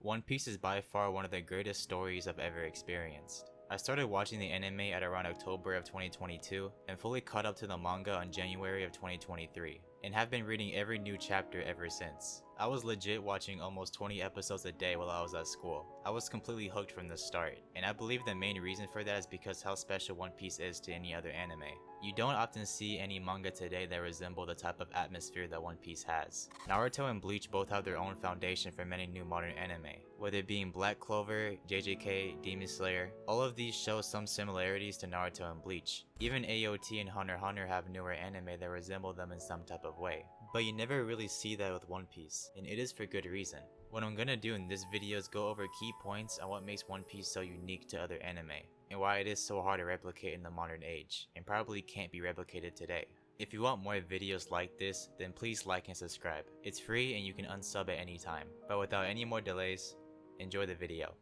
One Piece is by far one of the greatest stories I've ever experienced. I started watching the anime at around October of 2022 and fully caught up to the manga on January of 2023, and have been reading every new chapter ever since. I was legit watching almost 20 episodes a day while I was at school. I was completely hooked from the start, and I believe the main reason for that is because how special One Piece is to any other anime. You don't often see any manga today that resemble the type of atmosphere that One Piece has. Naruto and Bleach both have their own foundation for many new modern anime, whether it being Black Clover, JJK, Demon Slayer. All of these show some similarities to Naruto and Bleach. Even AOT and Hunter x Hunter have newer anime that resemble them in some type of way. But you never really see that with One Piece, and it is for good reason. What I'm gonna do in this video is go over key points on what makes One Piece so unique to other anime, and why it is so hard to replicate in the modern age, and probably can't be replicated today. If you want more videos like this, then please like and subscribe. It's free and you can unsub at any time. But without any more delays, enjoy the video.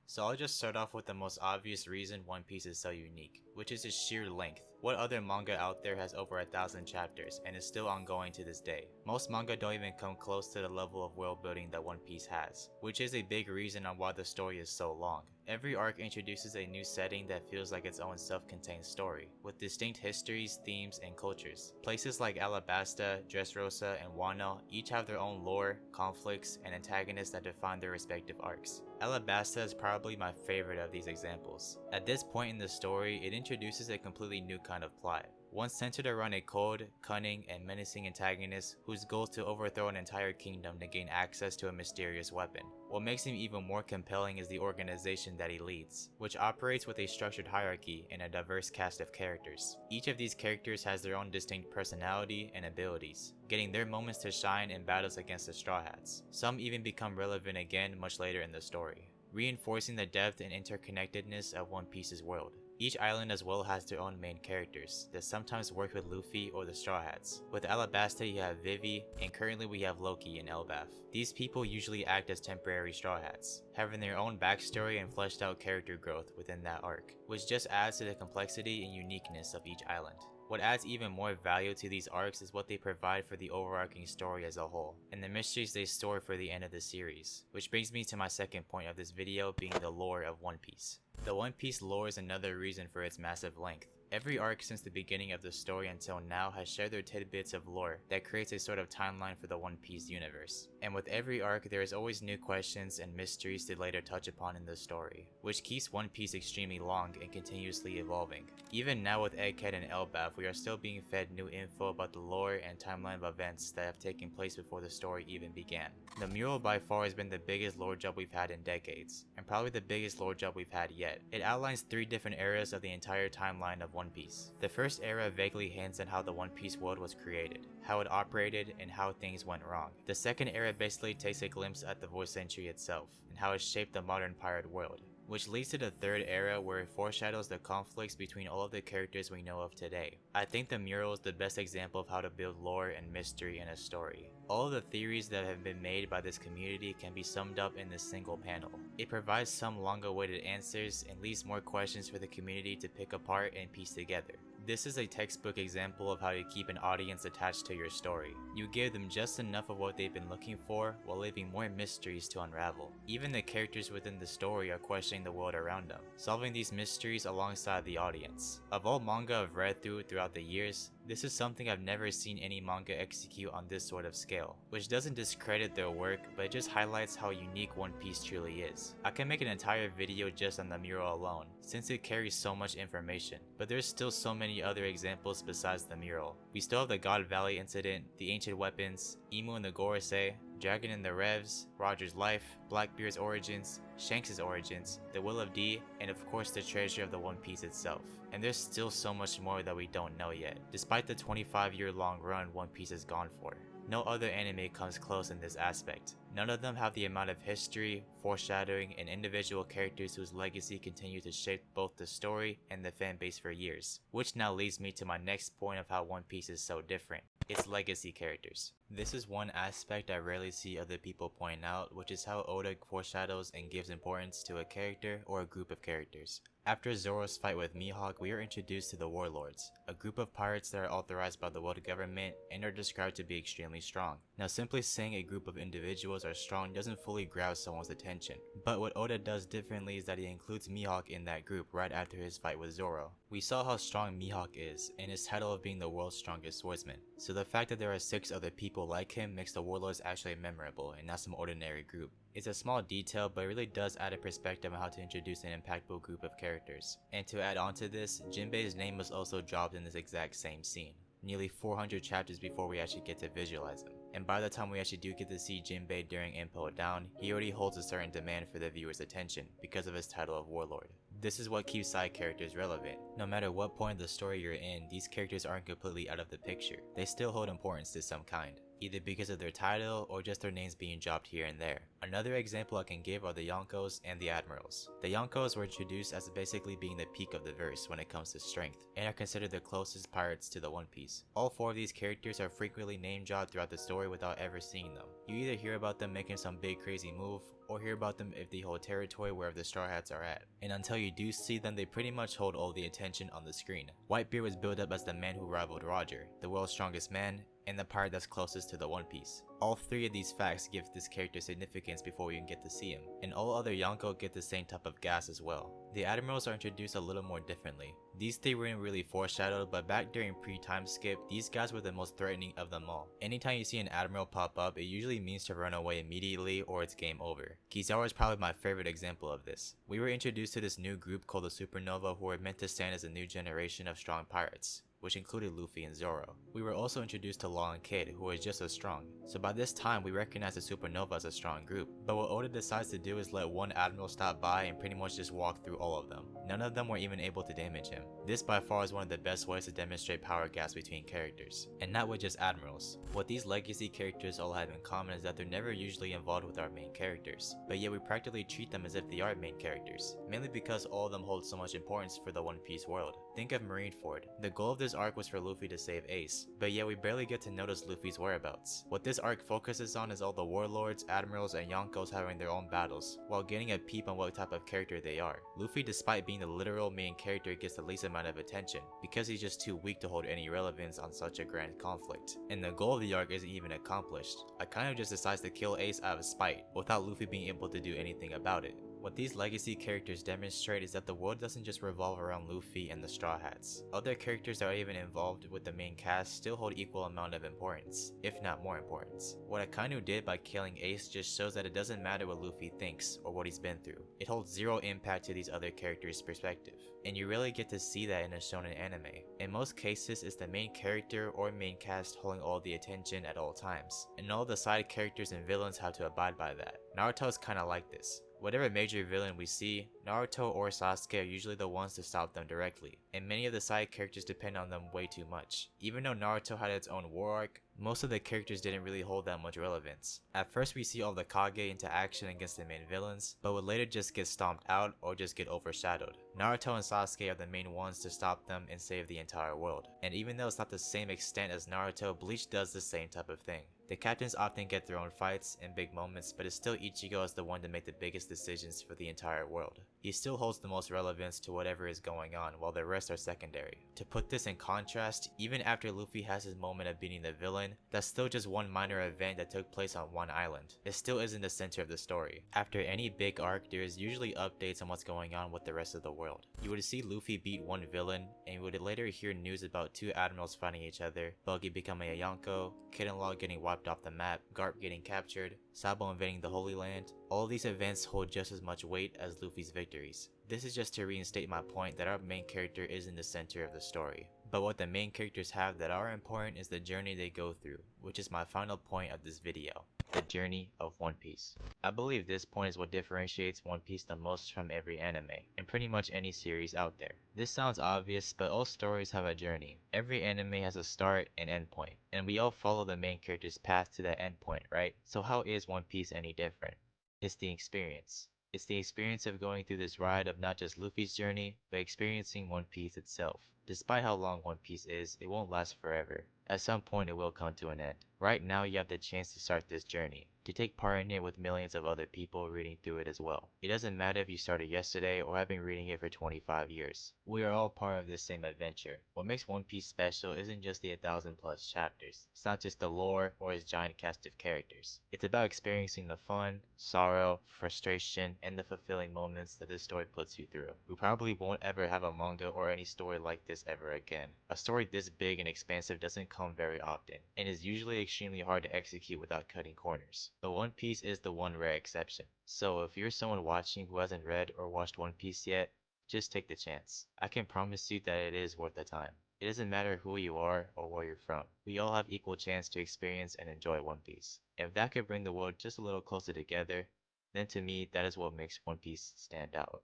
So I'll just start off with the most obvious reason One Piece is so unique, which is its sheer length. What other manga out there has over 1,000 chapters and is still ongoing to this day? Most manga don't even come close to the level of world building that One Piece has, which is a big reason on why the story is so long. Every arc introduces a new setting that feels like its own self-contained story, with distinct histories, themes, and cultures. Places like Alabasta, Dressrosa, and Wano each have their own lore, conflicts, and antagonists that define their respective arcs. Alabasta is probably my favorite of these examples. At this point in the story, it introduces a completely new kind of plot. One centered around a cold, cunning, and menacing antagonist whose goal is to overthrow an entire kingdom to gain access to a mysterious weapon. What makes him even more compelling is the organization that he leads, which operates with a structured hierarchy and a diverse cast of characters. Each of these characters has their own distinct personality and abilities, getting their moments to shine in battles against the Straw Hats. Some even become relevant again much later in the story, reinforcing the depth and interconnectedness of One Piece's world. Each island as well has their own main characters that sometimes work with Luffy or the Straw Hats. With Alabasta you have Vivi, and currently we have Loki and Elbaf. These people usually act as temporary Straw Hats, having their own backstory and fleshed out character growth within that arc, which just adds to the complexity and uniqueness of each island. What adds even more value to these arcs is what they provide for the overarching story as a whole, and the mysteries they store for the end of the series. Which brings me to my second point of this video, being the lore of One Piece. The One Piece lore is another reason for its massive length. Every arc since the beginning of the story until now has shared their tidbits of lore that creates a sort of timeline for the One Piece universe. And with every arc, there is always new questions and mysteries to later touch upon in the story, which keeps One Piece extremely long and continuously evolving. Even now with Egghead and Elbaf, we are still being fed new info about the lore and timeline of events that have taken place before the story even began. The mural by far has been the biggest lore jump we've had in decades, and probably the biggest lore jump we've had yet. It outlines 3 different eras of the entire timeline of One Piece. The first era vaguely hints at how the One Piece world was created, how it operated, and how things went wrong. The second era basically takes a glimpse at the void century itself, and how it shaped the modern pirate world, which leads to the third era where it foreshadows the conflicts between all of the characters we know of today. I think the mural is the best example of how to build lore and mystery in a story. All of the theories that have been made by this community can be summed up in this single panel. It provides some long-awaited answers and leaves more questions for the community to pick apart and piece together. This is a textbook example of how to keep an audience attached to your story. You give them just enough of what they've been looking for while leaving more mysteries to unravel. Even the characters within the story are questioning the world around them, solving these mysteries alongside the audience. Of all manga I've read throughout the years, this is something I've never seen any manga execute on this sort of scale, which doesn't discredit their work, but it just highlights how unique One Piece truly is. I can make an entire video just on the mural alone, since it carries so much information, but there's still so many other examples besides the mural. We still have the God Valley incident, the ancient weapons, Imu and the Gorosei, Dragon and the Revs, Roger's life, Blackbeard's origins, Shanks' origins, the Will of D, and of course the treasure of the One Piece itself. And there's still so much more that we don't know yet, despite the 25-year-long run One Piece has gone for. No other anime comes close in this aspect. None of them have the amount of history, foreshadowing, and individual characters whose legacy continue to shape both the story and the fanbase for years. Which now leads me to my next point of how One Piece is so different. Its legacy characters. This is one aspect I rarely see other people point out, which is how Oda foreshadows and gives importance to a character or a group of characters. After Zoro's fight with Mihawk, we are introduced to the Warlords, a group of pirates that are authorized by the world government and are described to be extremely strong. Now, simply saying a group of individuals are strong doesn't fully grab someone's attention, but what Oda does differently is that he includes Mihawk in that group right after his fight with Zoro. We saw how strong Mihawk is, and his title of being the world's strongest swordsman, so the fact that there are 6 other people like him makes the Warlords actually memorable and not some ordinary group. It's a small detail, but it really does add a perspective on how to introduce an impactful group of characters. And to add on to this, Jinbei's name was also dropped in this exact same scene, nearly 400 chapters before we actually get to visualize him. And by the time we actually do get to see Jinbei during Impel Down, he already holds a certain demand for the viewer's attention because of his title of Warlord. This is what keeps side characters relevant. No matter what point of the story you're in, these characters aren't completely out of the picture. They still hold importance to some kind, either because of their title or just their names being dropped here and there. Another example I can give are the Yonkos and the Admirals. The Yonkos were introduced as basically being the peak of the verse when it comes to strength, and are considered the closest pirates to the One Piece. All 4 of these characters are frequently name dropped throughout the story without ever seeing them. You either hear about them making some big crazy move, or hear about them if they hold territory wherever the Straw Hats are at. And until you do see them, they pretty much hold all the attention on the screen. Whitebeard was built up as the man who rivaled Roger, the world's strongest man, and the pirate that's closest to the One Piece. All 3 of these facts give this character significance before we even get to see him, and all other Yonko get the same type of gas as well. The Admirals are introduced a little more differently. These 3 weren't really foreshadowed, but back during pre-time skip, these guys were the most threatening of them all. Anytime you see an Admiral pop up, it usually means to run away immediately or it's game over. Kizaru is probably my favorite example of this. We were introduced to this new group called the Supernova who were meant to stand as a new generation of strong pirates, which included Luffy and Zoro. We were also introduced to Law and Kid, who was just as strong. So by this time, we recognize the Supernova as a strong group. But what Oda decides to do is let one admiral stop by and pretty much just walk through all of them. None of them were even able to damage him. This by far is one of the best ways to demonstrate power gaps between characters, and not with just admirals. What these legacy characters all have in common is that they're never usually involved with our main characters, but yet we practically treat them as if they are main characters, mainly because all of them hold so much importance for the One Piece world. Think of Marineford. The goal of this arc was for Luffy to save Ace, but yet we barely get to notice Luffy's whereabouts. What this arc focuses on is all the warlords, admirals, and yonkos having their own battles, while getting a peep on what type of character they are. Luffy, despite being the literal main character, gets the least amount of attention, because he's just too weak to hold any relevance on such a grand conflict. And the goal of the arc isn't even accomplished. Akainu just decides to kill Ace out of spite, without Luffy being able to do anything about it. What these legacy characters demonstrate is that the world doesn't just revolve around Luffy and the Straw Hats. Other characters that are even involved with the main cast still hold equal amount of importance, if not more importance. What Akainu did by killing Ace just shows that it doesn't matter what Luffy thinks or what he's been through. It holds zero impact to these other characters' perspective, and you really get to see that in a shonen anime. In most cases, it's the main character or main cast holding all the attention at all times, and all the side characters and villains have to abide by that. Naruto is kinda like this. Whatever major villain we see, Naruto or Sasuke are usually the ones to stop them directly, and many of the side characters depend on them way too much. Even though Naruto had its own war arc, most of the characters didn't really hold that much relevance. At first we see all the Kage into action against the main villains, but would later just get stomped out or just get overshadowed. Naruto and Sasuke are the main ones to stop them and save the entire world. And even though it's not the same extent as Naruto, Bleach does the same type of thing. The captains often get their own fights and big moments, but it's still Ichigo as the one to make the biggest decisions for the entire world. He still holds the most relevance to whatever is going on, while the rest are secondary. To put this in contrast, even after Luffy has his moment of beating the villain, that's still just one minor event that took place on one island. It still isn't the center of the story. After any big arc, there is usually updates on what's going on with the rest of the world. You would see Luffy beat one villain, and you would later hear news about 2 admirals fighting each other, Buggy becoming a Yonko, Kid and Law getting wiped off the map, Garp getting captured, Sabo invading the Holy Land. All of these events hold just as much weight as Luffy's victories. This is just to reinstate my point that our main character isn't the center of the story. But what the main characters have that are important is the journey they go through, which is my final point of this video. The journey of One Piece. I believe this point is what differentiates One Piece the most from every anime, and pretty much any series out there. This sounds obvious, but all stories have a journey. Every anime has a start and end point, and we all follow the main character's path to that end point, right? So how is One Piece any different? It's the experience. It's the experience of going through this ride of not just Luffy's journey, but experiencing One Piece itself. Despite how long One Piece is, it won't last forever. At some point it will come to an end. Right now you have the chance to start this journey, to take part in it with millions of other people reading through it as well. It doesn't matter if you started yesterday or have been reading it for 25 years. We are all part of this same adventure. What makes One Piece special isn't just the 1,000+ chapters. It's not just the lore or its giant cast of characters. It's about experiencing the fun, sorrow, frustration, and the fulfilling moments that this story puts you through. We probably won't ever have a manga or any story like this ever again. A story this big and expansive doesn't come very often, and is usually extremely hard to execute without cutting corners. But One Piece is the one rare exception. So if you're someone watching who hasn't read or watched One Piece yet, just take the chance. I can promise you that it is worth the time. It doesn't matter who you are or where you're from. We all have equal chance to experience and enjoy One Piece. If that could bring the world just a little closer together, then to me that is what makes One Piece stand out.